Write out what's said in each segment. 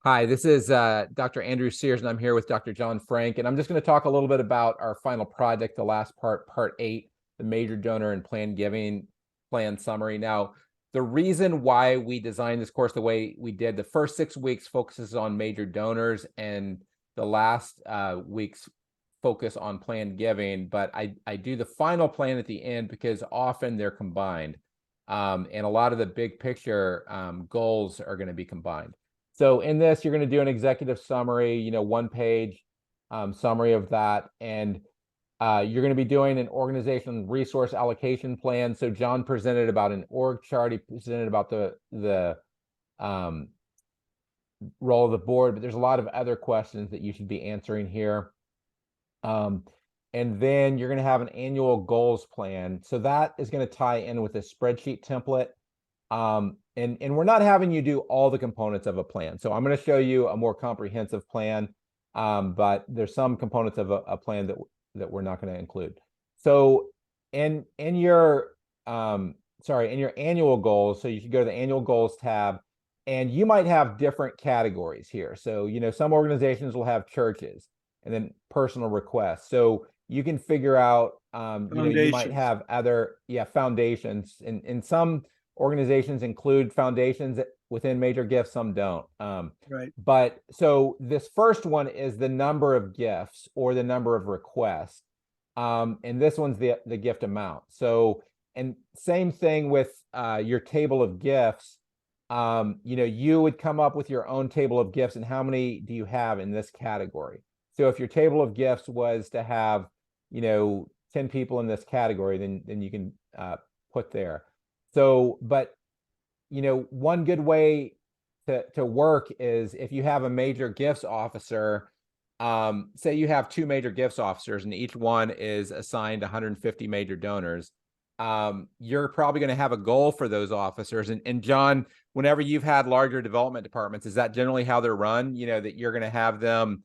Hi, this is Dr. Andrew Sears, and I'm here with Dr. John Frank, and I'm just going to talk a little bit about our final project, the last part, part 8, the major donor and plan giving plan summary. Now, the reason why we designed this course the way we did, the first 6 weeks focuses on major donors, and the last weeks focus on plan giving, but I do the final plan at the end because often they're combined, and a lot of the big picture goals are going to be combined. So in this, you're going to do an executive summary, 1 page summary of that. And you're going to be doing an organization resource allocation plan. So John presented about an org chart. He presented about the role of the board, but there's a lot of other questions that you should be answering here. And then you're going to have an annual goals plan. So that is going to tie in with a spreadsheet template. And we're not having you do all the components of a plan. So I'm going to show you a more comprehensive plan, but there's some components of a plan that we're not going to include. So in your annual goals, so you should go to the annual goals tab, and you might have different categories here. So, some organizations will have churches and then personal requests. So you can figure out, you might have other, foundations, and some organizations include foundations within major gifts, some don't. Right. But so this first one is the number of gifts or the number of requests. And this one's the gift amount. So, and same thing with your table of gifts. You would come up with your own table of gifts and how many do you have in this category. So if your table of gifts was to have, 10 people in this category, then you can put there. So, but, one good way to work is if you have a major gifts officer, say you have 2 major gifts officers and each one is assigned 150 major donors, you're probably going to have a goal for those officers. And John, whenever you've had larger development departments, is that generally how they're run? That you're going to have them,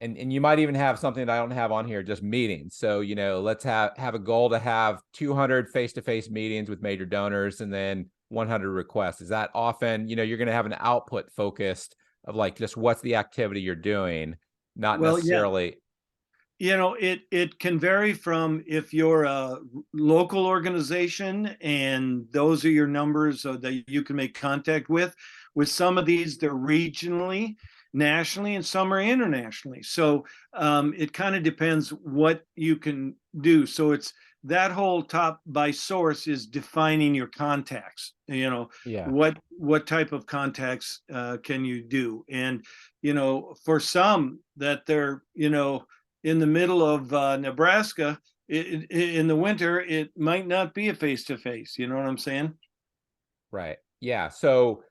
and you might even have something that I don't have on here, just meetings. So, let's have a goal to have 200 face-to-face meetings with major donors and then 100 requests. Is that often, you're going to have an output focused of like just what's the activity you're doing, not Well, yeah, necessarily. it can vary from if you're a local organization and those are your numbers that you can make contact with. With some of these, they're regionally, nationally, and some are internationally. So it kind of depends what you can do. So it's that whole top by source is defining your contacts. Yeah. What type of contacts can you do? And for some that they're in the middle of Nebraska in the winter, it might not be a face to face. You know what I'm saying? Right. Yeah. So,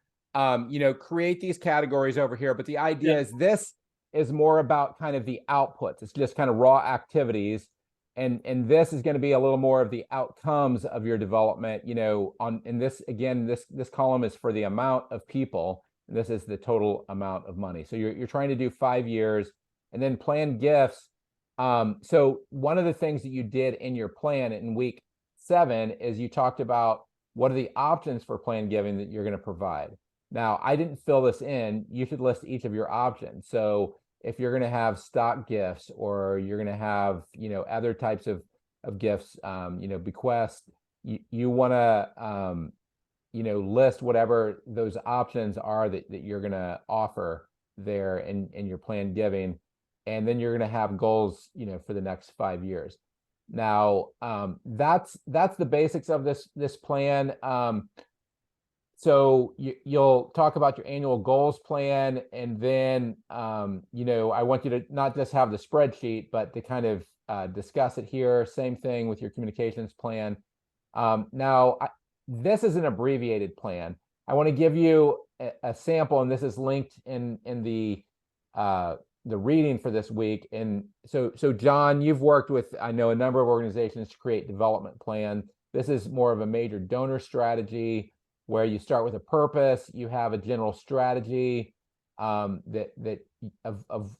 create these categories over here, but the Yeah. idea is this is more about kind of the outputs. It's just kind of raw activities. And this is going to be a little more of the outcomes of your development, in this, again, this column is for the amount of people. And this is the total amount of money. So you're trying to do 5 years and then plan gifts. So one of the things that you did in your plan in week 7 is you talked about what are the options for plan giving that you're going to provide. Now, I didn't fill this in. You should list each of your options. So if you're going to have stock gifts or you're going to have, other types of gifts, bequests, you want to, list whatever those options are that you're going to offer there in your plan giving. And then you're going to have goals, for the next 5 years. Now, that's the basics of this plan. So you'll talk about your annual goals plan, and then I want you to not just have the spreadsheet, but to kind of discuss it here. Same thing with your communications plan. Now, this is an abbreviated plan. I want to give you a sample, and this is linked in the reading for this week. And so John, you've worked with, I know, a number of organizations to create development plan. This is more of a major donor strategy where you start with a purpose, you have a general strategy, that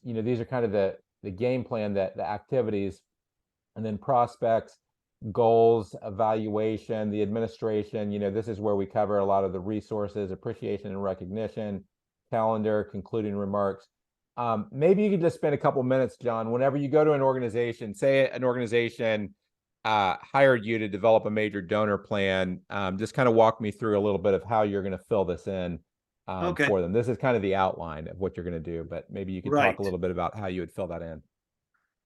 these are kind of the game plan, that the activities, and then prospects, goals, evaluation, the administration. This is where we cover a lot of the resources, appreciation and recognition, calendar, concluding remarks. Maybe you could just spend a couple minutes, John, whenever you go to an organization, say an organization hired you to develop a major donor plan, just kind of walk me through a little bit of how you're going to fill this in Okay, for them. This is kind of the outline of what you're going to do, but maybe you could talk right, a little bit about how you would fill that in.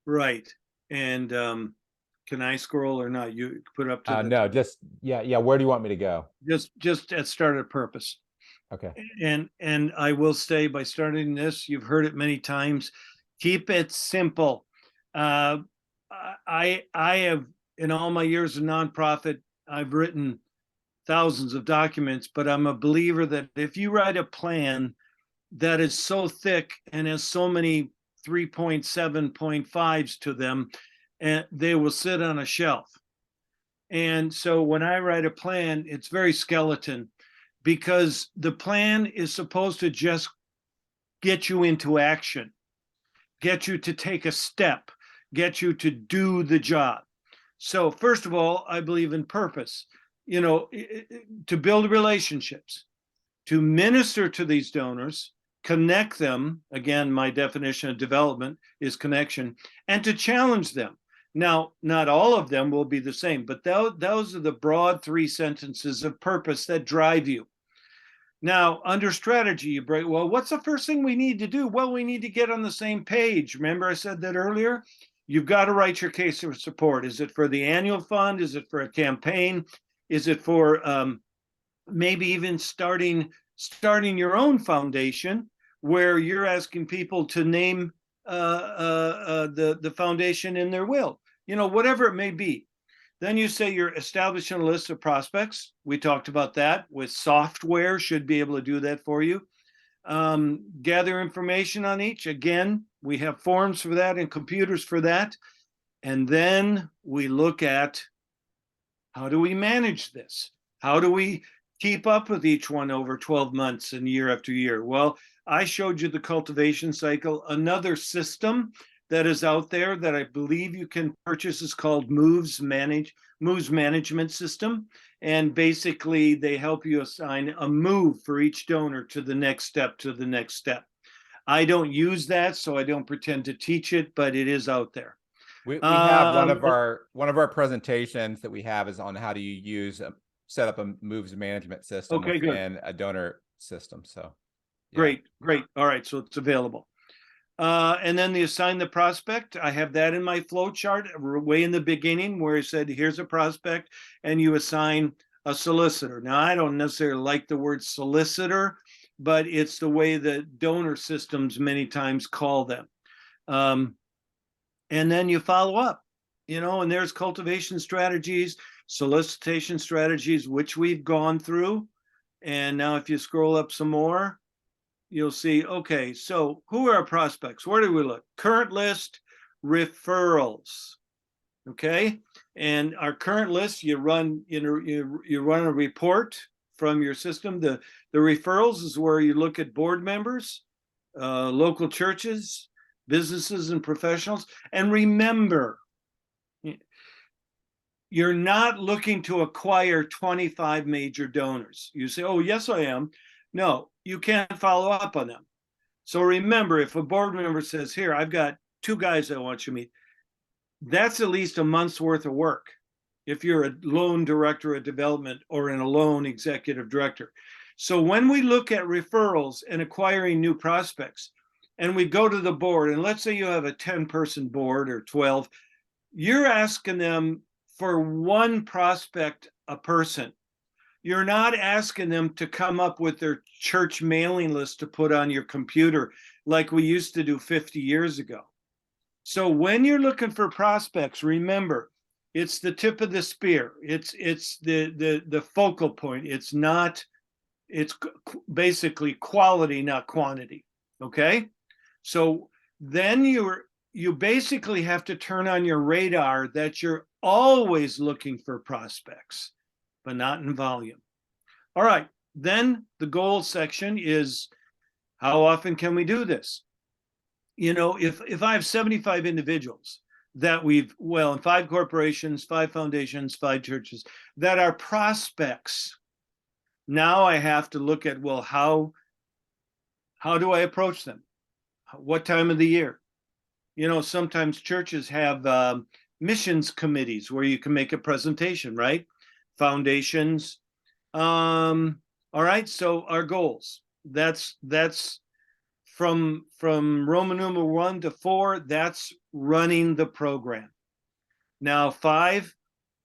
right. And can I scroll or not? You put up to the No, just, yeah. Where do you want me to go? just at started purpose. Okay. And I will say, by starting this, you've heard it many times, keep it simple. I have, in all my years of nonprofit, I've written thousands of documents, but I'm a believer that if you write a plan that is so thick and has so many 3.7.5s to them, and they will sit on a shelf. And so when I write a plan, it's very skeleton, because the plan is supposed to just get you into action, get you to take a step, get you to do the job. So first of all, I believe in purpose, to build relationships, to minister to these donors, connect them. Again, my definition of development is connection, and to challenge them. Now, not all of them will be the same, but those are the broad 3 sentences of purpose that drive you. Now, under strategy, you break, well, what's the first thing we need to do? Well, we need to get on the same page. Remember, I said that earlier? You've got to write your case for support. Is it for the annual fund? Is it for a campaign? Is it for maybe even starting your own foundation, where you're asking people to name the foundation in their will? Whatever it may be. Then you say you're establishing a list of prospects. We talked about that. With software, should be able to do that for you. Gather information on each. Again, we have forms for that and computers for that. And then we look at, how do we manage this? How do we keep up with each one over 12 months and year after year? Well, I showed you the cultivation cycle. Another system that is out there that I believe you can purchase is called Moves Management System. And basically they help you assign a move for each donor to the next step, I don't use that, so I don't pretend to teach it, but it is out there. We have one of our presentations that we have is on how do you use set up a moves management system within a donor system. So yeah. Great. All right, so it's available. And then the assign the prospect, I have that in my flow chart way in the beginning, where I said, here's a prospect, and you assign a solicitor. Now, I don't necessarily like the word solicitor, but it's the way that donor systems many times call them. And then you follow up, and there's cultivation strategies, solicitation strategies, which we've gone through. And now if you scroll up some more, you'll see, okay, so who are our prospects? Where do we look? Current list, referrals. Okay. And our current list, you run a report from your system. The referrals is where you look at board members, local churches, businesses and professionals. And remember, you're not looking to acquire 25 major donors. You say, oh, yes, I am. No, you can't follow up on them. So remember, if a board member says, here, I've got 2 guys I want you to meet, that's at least a month's worth of work. If you're a lone director of development or a lone executive director. So when we look at referrals and acquiring new prospects, and we go to the board, and let's say you have a 10-person board or 12, you're asking them for 1 prospect a person. You're not asking them to come up with their church mailing list to put on your computer like we used to do 50 years ago. So when you're looking for prospects, remember, it's the tip of the spear. It's the focal point. It's basically quality, not quantity. Okay? So then you basically have to turn on your radar that you're always looking for prospects, but not in volume. All right, then the goal section is, how often can we do this? If I have 75 individuals that in 5 corporations, 5 foundations, 5 churches that are prospects, now I have to look at, well, how How do I approach them? What time of the year? You know, sometimes churches have missions committees where you can make a presentation, right? Foundations. All right, so our goals. That's from Roman numeral 1 to 4. That's running the program. Now 5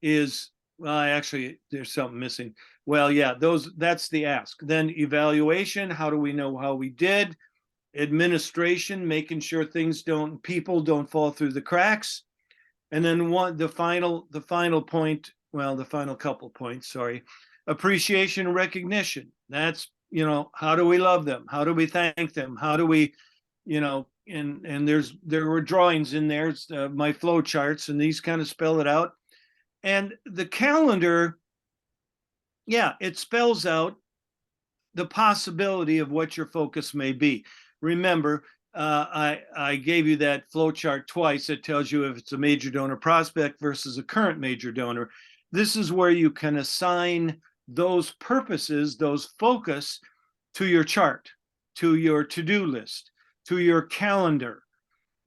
is, well, actually there's something missing. Well, yeah, that's the ask. Then evaluation, how do we know how we did? Administration, making sure people don't fall through the cracks. And then the final point, well, the final couple points, sorry, appreciation and recognition. That's, you know, how do we love them? How do we thank them? How do we, you know, and there were drawings in there, my flow charts, and these kind of spell it out. And the calendar, yeah, it spells out the possibility of what your focus may be. Remember, I gave you that flow chart twice. It tells you if it's a major donor prospect versus a current major donor. This is where you can assign those purposes, those focus to your chart, to your to-do list, to your calendar.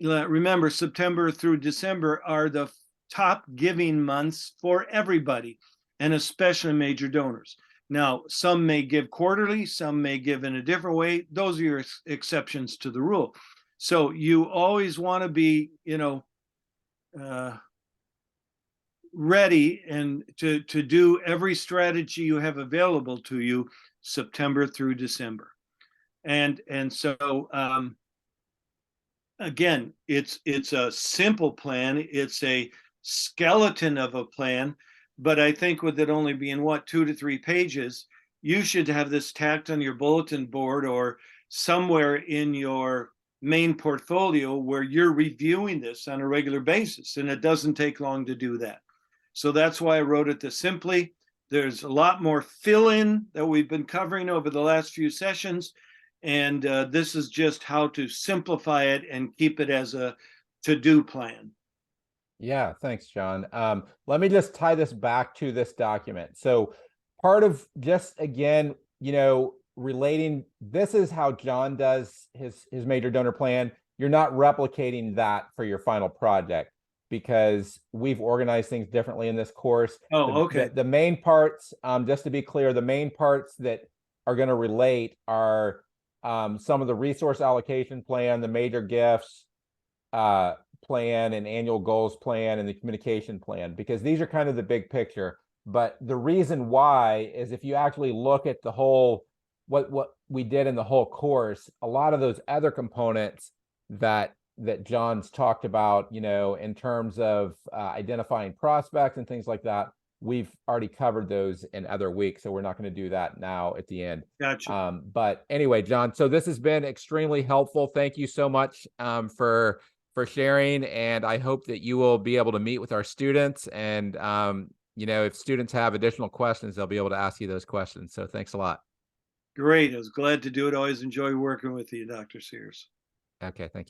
Remember, September through December are the top giving months for everybody, and especially major donors. Now, some may give quarterly, some may give in a different way. Those are your exceptions to the rule. So you always want to be, you know, ready and to do every strategy you have available to you September through December. And so again, it's a simple plan. It's a skeleton of a plan. But I think with it only being 2 to 3 pages, you should have this tacked on your bulletin board or somewhere in your main portfolio where you're reviewing this on a regular basis. And it doesn't take long to do that. So that's why I wrote it this simply. There's a lot more fill-in that we've been covering over the last few sessions. And this is just how to simplify it and keep it as a to-do plan. Yeah, thanks, John. Let me just tie this back to this document. So part of just, again, you know, relating, this is how John does his major donor plan. You're not replicating that for your final project because we've organized things differently in this course. Oh, okay. The main parts, just to be clear, the main parts that are going to relate are some of the resource allocation plan, the major gifts, plan and annual goals plan and the communication plan, because these are kind of the big picture. But the reason why is if you actually look at the whole, what we did in the whole course, a lot of those other components that John's talked about, you know, in terms of identifying prospects and things like that, we've already covered those in other weeks. So we're not going to do that now at the end. Gotcha. But anyway, John, so this has been extremely helpful. Thank you so much for sharing, and I hope that you will be able to meet with our students, and you know, if students have additional questions, they'll be able to ask you those questions. So thanks a lot. Great. I was glad to do it. Always enjoy working with you, Dr. Sears. Okay, thank you.